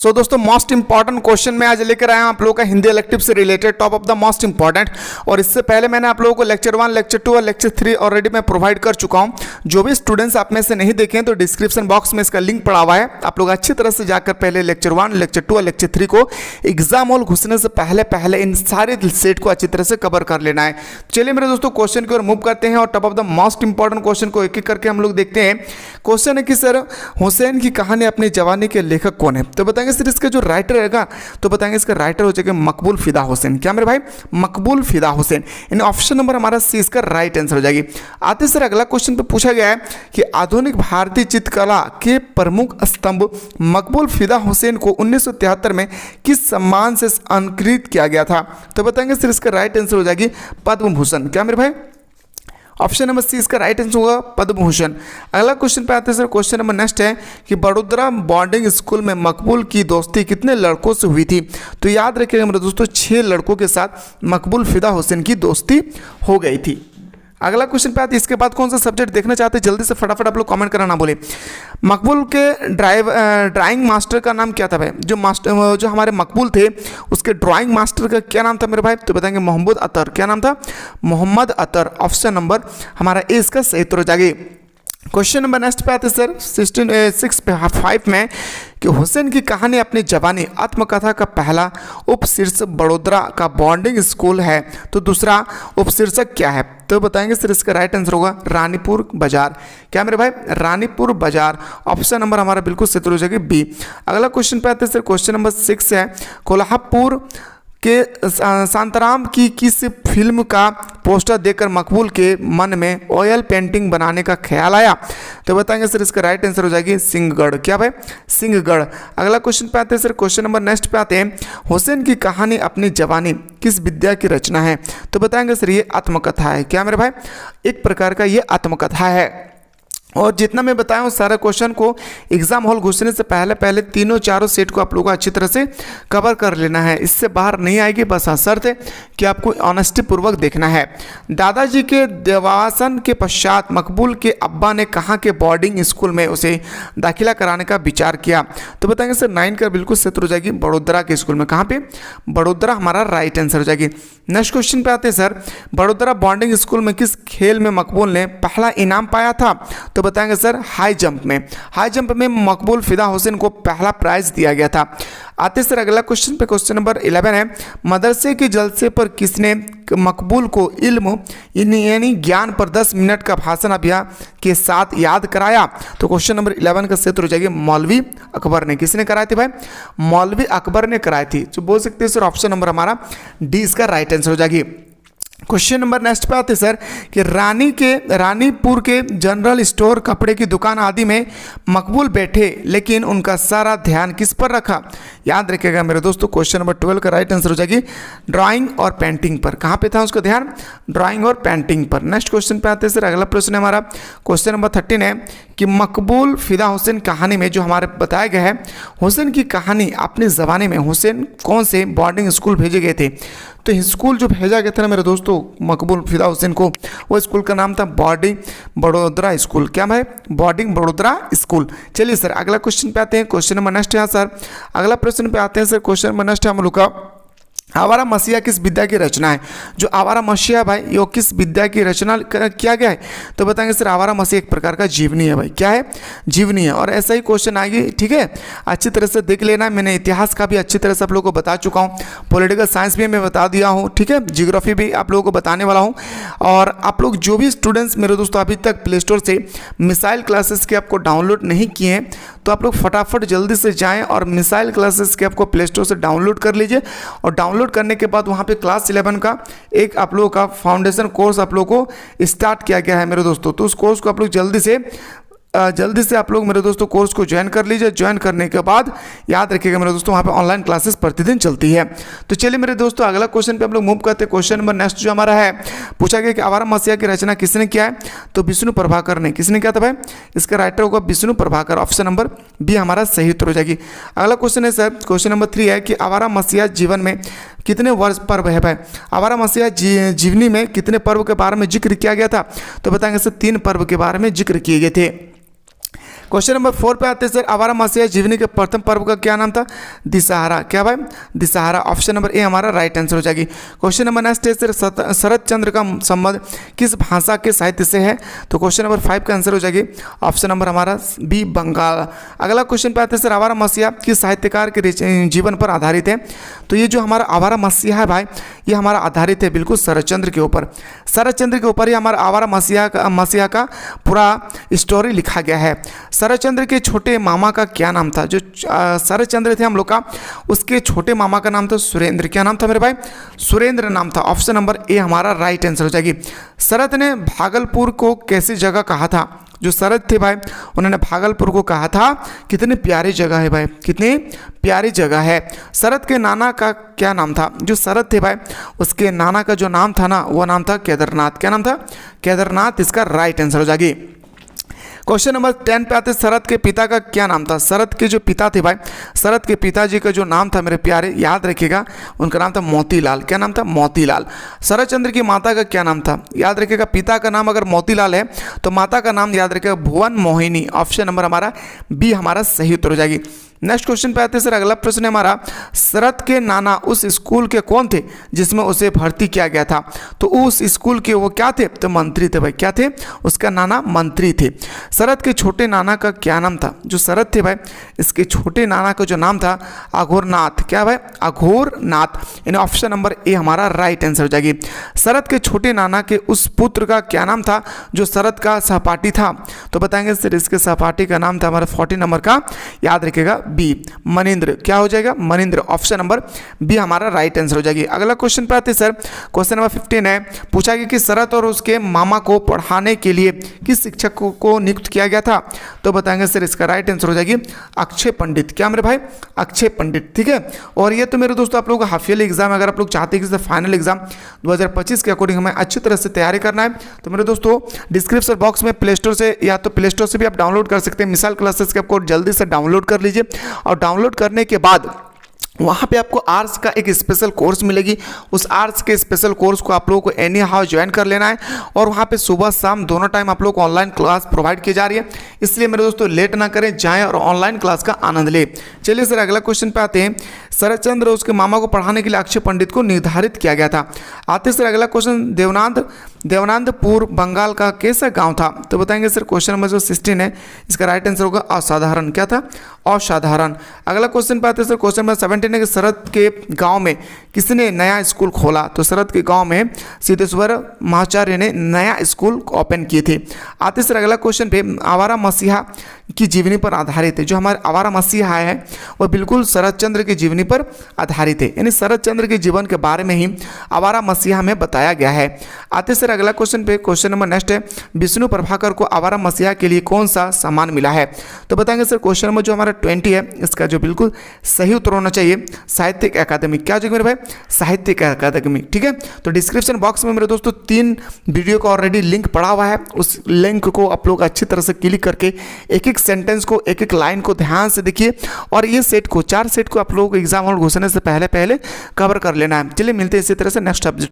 सो दोस्तों most important question मैं आज लेकर आया हूं आप लोगों का हिंदी इलेक्टिव से related top of the most important. और इससे पहले मैंने आप लोगों को लेक्चर 1, लेक्चर 2 और लेक्चर 3 ऑलरेडी मैं प्रोवाइड कर चुका हूं। जो भी स्टूडेंट्स आप में से नहीं देखें तो डिस्क्रिप्शन बॉक्स में इसका लिंक पड़ा हुआ है, आप लोग अच्छी तरह से जाकर पहले लेक्चर 1, लेक्चर 2 और लेक्चर 3 को एग्जाम हॉल घुसने से पहले इन सारे सेट को अच्छी तरह से कवर कर लेना है। चलिए मेरे दोस्तों क्वेश्चन की ओर मूव करते हैं और top of the most important question को एक एक करके हम लोग देखते हैं। क्वेश्चन है कि सर हुसैन की कहानी अपनी जवानी के लेखक कौन है? तो बताएंगे सर इसका जो राइटर रहेगा तो बताएंगे इसका राइटर हो जाएगा मकबूल फिदा हुसैन। क्या मेरे भाई? मकबूल फिदा हुसैन। इन ऑप्शन नंबर हमारा सी इसका राइट आंसर हो जाएगी। आते सर अगला क्वेश्चन पे पूछा गया है कि आधुनिक भारतीय चित्रकला के प्रमुख स्तंभ मकबूल फिदा हुसैन को 1973 में किस सम्मान से अलंकृत किया गया था? तो बताएंगे सर इसका राइट आंसर हो जाएगी पद्म भूषण। क्या मेरे भाई? ऑप्शन नंबर सी इसका राइट आंसर होगा पद्म भूषण। अगला क्वेश्चन पे आते हैं सर, क्वेश्चन नंबर नेक्स्ट है कि बड़ोदरा बोर्डिंग स्कूल में मकबूल की दोस्ती कितने लड़कों से हुई थी? तो याद रखिएगा मेरे दोस्तों 6 लड़कों के साथ मकबूल फिदा हुसैन की दोस्ती हो गई थी। अगला क्वेश्चन पे आते हैं, इसके बाद कौन सा सब्जेक्ट देखना चाहते हैं जल्दी से फटाफट आप लोग कमेंट करना ना बोले। मकबूल के ड्राइंग मास्टर का नाम क्या था भाई? जो हमारे मकबूल थे उसके ड्राइंग मास्टर का क्या नाम था मेरे भाई? तो बताएंगे मोहम्मद अतर। क्या नाम था? मोहम्मद अतर। ऑप्शन नंबर हमारा ए इसका सही उत्तर हो जाएगी। क्वेश्चन नंबर नेक्स्ट पे आते हैं सर 6.5 में कि हुसैन की कहानी अपनी जवानी आत्मकथा का पहला उपशीर्षक बड़ोदरा का बोर्डिंग स्कूल है, तो दूसरा उपशीर्षक क्या है? तो बताएंगे सर इसका राइट आंसर होगा रानीपुर बाजार। क्या मेरे भाई? रानीपुर बाजार। ऑप्शन नंबर हमारा बिल्कुल सही हो जाएगी बी। अगला क्वेश्चन पे आते हैं सर, क्वेश्चन नंबर 6 है कोल्हापुर के शांताराम की किस फिल्म का पोस्टर देखकर मकबूल के मन में ऑयल पेंटिंग बनाने का ख्याल आया? तो बताएंगे सर इसका राइट आंसर हो जाएगी सिंहगढ़। क्या भाई? सिंहगढ़। अगला क्वेश्चन पे आते हैं सर, क्वेश्चन नंबर नेक्स्ट पे आते हैं हुसैन की कहानी अपनी जवानी किस विद्या की रचना है? तो बताएंगे सर ये आत्मकथा है। क्या मेरे भाई? एक प्रकार का ये आत्मकथा है। और जितना मैं बताया हूँ सारा क्वेश्चन को एग्जाम हॉल घुसने से पहले तीनों चारों सेट को आप लोगों को अच्छी तरह से कवर कर लेना है, इससे बाहर नहीं आएगी। बस शर्त है कि आपको ऑनेस्टी पूर्वक देखना है। दादाजी के देवासन के पश्चात मकबूल के अब्बा ने कहाँ के बोर्डिंग स्कूल में उसे दाखिला कराने का विचार किया? तो बताएंगे सर 9 का बिल्कुल सही हो जाएगी बड़ोदरा के स्कूल में। कहाँ पे? बड़ोदरा हमारा राइट आंसर हो जाएगी। नेक्स्ट क्वेश्चन पे आते हैं सर, बड़ोदरा बोर्डिंग स्कूल में किस खेल में मकबूल ने पहला इनाम पाया था? तो बताएंगे सर हाई जंप में। हाई जंप में मकबूल फिदा हुसैन को पहला प्राइज दिया गया था। आते सर अगला क्वेश्चन पे, क्वेश्चन नंबर 11 है मदरसे के जलसे पर किसने मकबूल को इल्म यानी ज्ञान पर 10 मिनट का भाषण अभियान के साथ याद कराया? तो क्वेश्चन नंबर 11 का सही हो जाएगी मौलवी अकबर ने। किसने कराई थी भाई? मौलवी अकबर ने कराई थी। तो बोल सकते हैं सर ऑप्शन नंबर हमारा डी इसका राइट आंसर हो जाएगी। क्वेश्चन नंबर नेक्स्ट पे आते सर कि रानीपुर के जनरल स्टोर, कपड़े की दुकान आदि में मकबूल बैठे लेकिन उनका सारा ध्यान किस पर रखा? याद रखिएगा मेरे दोस्तों क्वेश्चन नंबर 12 का राइट आंसर हो जाएगी ड्राइंग और पेंटिंग पर। कहाँ पे था उसका ध्यान? ड्राइंग और पेंटिंग पर। नेक्स्ट क्वेश्चन पे आते सर, अगला प्रश्न है हमारा क्वेश्चन नंबर 13 है कि मकबूल फिदा हुसैन कहानी में जो हमारे बताया गया है हुसैन की कहानी अपने ज़माने में हुसैन कौन से बोर्डिंग स्कूल भेजे गए थे? तो स्कूल जो भेजा गया था ना मेरे दोस्तों मकबूल फिदा हुसैन को, वो स्कूल का नाम था बोर्डिंग बड़ोदरा स्कूल। क्या भाई? Boarding Vadodara school. चलिए सर अगला क्वेश्चन पे आते हैं, क्वेश्चन नंबर नेक्स्ट है सर, अगला प्रश्न पे आते हैं सर, क्वेश्चन नंबर नेक्स्ट है हम लोग का आवारा मसीहा किस विद्या की रचना है? जो आवारा मसीहा भाई ये किस विद्या की रचना किया गया है? तो बताएंगे सर आवारा मसीहा एक प्रकार का जीवनी है भाई। क्या है? जीवनी है। और ऐसा ही क्वेश्चन आएगी, ठीक है, अच्छी तरह से देख लेना। मैंने इतिहास का भी अच्छी तरह से आप लोगों को बता चुका हूँ, पॉलिटिकल साइंस भी मैं बता दिया हूँ, ठीक है, जियोग्राफी भी आप लोगों को बताने वाला हूँ। और आप लोग जो भी स्टूडेंट्स मेरे दोस्तों अभी तक प्ले स्टोर से मिसाइल क्लासेस के आपको डाउनलोड नहीं किए हैं तो आप लोग फटाफट जल्दी से जाएँ और मिसाइल क्लासेस के आपको प्ले स्टोर से डाउनलोड कर लीजिए। और डाउनलोड करने के बाद वहाँ पे क्लास 11 का एक आप लोगों का फाउंडेशन कोर्स आप लोगों को स्टार्ट किया गया है मेरे दोस्तों। तो उस कोर्स को आप लोग जल्दी से आप लोग मेरे दोस्तों कोर्स को ज्वाइन कर लीजिए। ज्वाइन करने के बाद याद रखिएगा मेरे दोस्तों वहाँ पे ऑनलाइन क्लासेस प्रतिदिन चलती है। तो चलिए मेरे दोस्तों अगला क्वेश्चन पे हम लोग मूव करते हैं। क्वेश्चन नंबर नेक्स्ट जो हमारा है पूछा गया कि आवारा मसीहा की रचना किसने किया है? तो विष्णु प्रभाकर ने। किसने किया था भाई? इसका राइटर होगा Vishnu Prabhakar. Option number B हमारा सही उत्तर हो जाएगी। अगला क्वेश्चन है सर, क्वेश्चन नंबर 3 है कि आवारा मसीहा जीवन में कितने वर्ष पर्व है भाई? आवारा मसीहा जीवनी में कितने पर्व के बारे में जिक्र किया गया था? तो बताएंगे सर 3 पर्व के बारे में जिक्र किए गए थे। क्वेश्चन नंबर 4 पे आते हैं सर, आवारा मसीहा जीवनी के प्रथम पर्व का क्या नाम था? दिसहरा। क्या भाई? दिसहरा। ऑप्शन नंबर ए हमारा राइट आंसर हो जाएगी। क्वेश्चन नंबर नेक्स्ट है सर, शरद चंद्र का संबंध किस भाषा के साहित्य से है? तो क्वेश्चन नंबर 5 का आंसर हो जाएगी ऑप्शन नंबर हमारा बी बंगाल। अगला क्वेश्चन पे आते हैं सर, आवारा मसीहा किस साहित्यकार के जीवन पर आधारित है? तो ये जो हमारा आवारा मसीहा है भाई, ये हमारा आधारित है बिल्कुल शरदचंद्र के ऊपर। शरदचंद्र के ऊपर ही हमारा आवारा मसीहा का पूरा स्टोरी लिखा गया है। शरदचंद्र के छोटे मामा का क्या नाम था? जो शरदचंद्र थे हम लोग का, उसके छोटे मामा का नाम था सुरेंद्र। क्या नाम था मेरे भाई? सुरेंद्र नाम था। ऑप्शन नंबर ए हमारा राइट आंसर हो जाएगी। शरद ने भागलपुर को कैसी जगह कहा था? जो शरद थे भाई, उन्होंने भागलपुर को कहा था कितनी प्यारी जगह है भाई, कितनी प्यारी जगह है। शरद के नाना का क्या नाम था? जो शरद थे भाई, उसके नाना का जो नाम था ना, वो नाम था केदारनाथ। क्या नाम था? केदारनाथ। इसका राइट आंसर हो जाएगी। क्वेश्चन नंबर 10 पे आते हैं, शरद के पिता का क्या नाम था? शरद के जो पिता थे भाई, शरद के पिताजी का जो नाम था मेरे प्यारे, याद रखिएगा, उनका नाम था मोतीलाल। क्या नाम था? मोतीलाल। शरदचंद्र की माता का क्या नाम था? याद रखिएगा, पिता का नाम अगर मोतीलाल है तो माता का नाम याद रखिएगा भुवन मोहिनी। ऑप्शन नंबर हमारा बी हमारा सही उत्तर हो जाएगी। नेक्स्ट क्वेश्चन पे आते हैं सर, अगला प्रश्न है हमारा, शरद के नाना उस स्कूल के कौन थे जिसमें उसे भर्ती किया गया था? तो उस स्कूल के वो क्या थे? तो मंत्री थे भाई। क्या थे? उसका नाना मंत्री थे। शरद के छोटे नाना का क्या नाम था? जो शरद थे भाई, इसके छोटे नाना का जो नाम था अघोरनाथ। क्या भाई? अघोरनाथ। यानी ऑप्शन नंबर ए हमारा राइट आंसर हो जाएगी। शरद के छोटे नाना के उस पुत्र का क्या नाम था जो शरद का सहपाठी था? तो बताएंगे सर, इसके सहपाठी का नाम था हमारा 40 नंबर का, याद रखिएगा बी मनिंद्र। क्या हो जाएगा? मनिंद्र। ऑप्शन नंबर बी हमारा राइट आंसर हो जाएगी। अगला क्वेश्चन पे आते हैं सर, क्वेश्चन नंबर 15 है, पूछा गया कि शरद और उसके मामा को पढ़ाने के लिए किस शिक्षक को नियुक्त किया गया था? तो बताएंगे सर, इसका राइट आंसर हो जाएगी अक्षय पंडित। क्या मेरे भाई? अक्षय पंडित। ठीक है। और ये तो मेरे दोस्तों आप लोगों का हाफ ईयरली एग्जाम है। अगर आप लोग चाहते हैं कि फाइनल एग्जाम 2025 के अकॉर्डिंग हमें अच्छी तरह से तैयारी करना है, तो मेरे दोस्तों डिस्क्रिप्शन बॉक्स में प्ले स्टोर से या तो प्ले स्टोर से भी आप डाउनलोड कर सकते हैं मिसाल क्लासेस के, आपको जल्दी से डाउनलोड कर लीजिए। और डाउनलोड करने के बाद वहाँ पे आपको आर्ट्स का एक स्पेशल कोर्स मिलेगी। उस आर्ट्स के स्पेशल कोर्स को आप लोगों को एनी हाउ ज्वाइन कर लेना है। और वहाँ पे सुबह शाम दोनों टाइम आप लोगों को ऑनलाइन क्लास प्रोवाइड की जा रही है। इसलिए मेरे दोस्तों लेट ना करें, जाएं और ऑनलाइन क्लास का आनंद लें। चलिए सर, अगला क्वेश्चन पे आते हैं, शरदचंद्र उसके मामा को पढ़ाने के लिए अक्षय पंडित को निर्धारित किया गया था। आते सर अगला क्वेश्चन, देवनांदपुर बंगाल का कैसा गाँव था? तो बताएंगे सर, क्वेश्चन नंबर जो 16 है, इसका राइट आंसर होगा असाधारण। क्या था? असाधारण। अगला क्वेश्चन पे आते हैं सर, क्वेश्चन नंबर 17 है कि शरद के गांव में किसने नया स्कूल खोला? तो शरद के गांव में सिद्धेश्वर महाचार्य ने नया स्कूल ओपन किए थे। आते सर अगला क्वेश्चन पे, आवारा मसीहा की जीवनी पर आधारित है। जो हमारे आवारा मसीहा है वह बिल्कुल शरदचंद्र की जीवनी पर आधारित है, यानी शरदचंद्र के जीवन के बारे में ही आवारा मसीहा में बताया गया है। आते सर अगला क्वेश्चन पे, क्वेश्चन नंबर नेक्स्ट है, विष्णु प्रभाकर को आवारा मसीहा के लिए कौन सा सम्मान मिला है? तो बताएंगे सर, क्वेश्चन नंबर जो हमारा 20 है, इसका जो बिल्कुल सही उत्तर होना चाहिए साहित्यिक अकादमी। क्या हो मेरे भाई? साहित्यिक अकादमी। ठीक है। तो डिस्क्रिप्शन बॉक्स में मेरे दोस्तों 3 वीडियो का ऑलरेडी लिंक पड़ा हुआ है। उस लिंक को आप लोग अच्छी तरह से क्लिक करके एक एक सेंटेंस को, एक एक लाइन को ध्यान से देखिए और ये सेट को, 4 सेट को आप लोगों को एग्जाम हॉल घुसने से पहले कवर कर लेना है। चलिए मिलते हैं इसी तरह से नेक्स्ट सब्जेक्ट।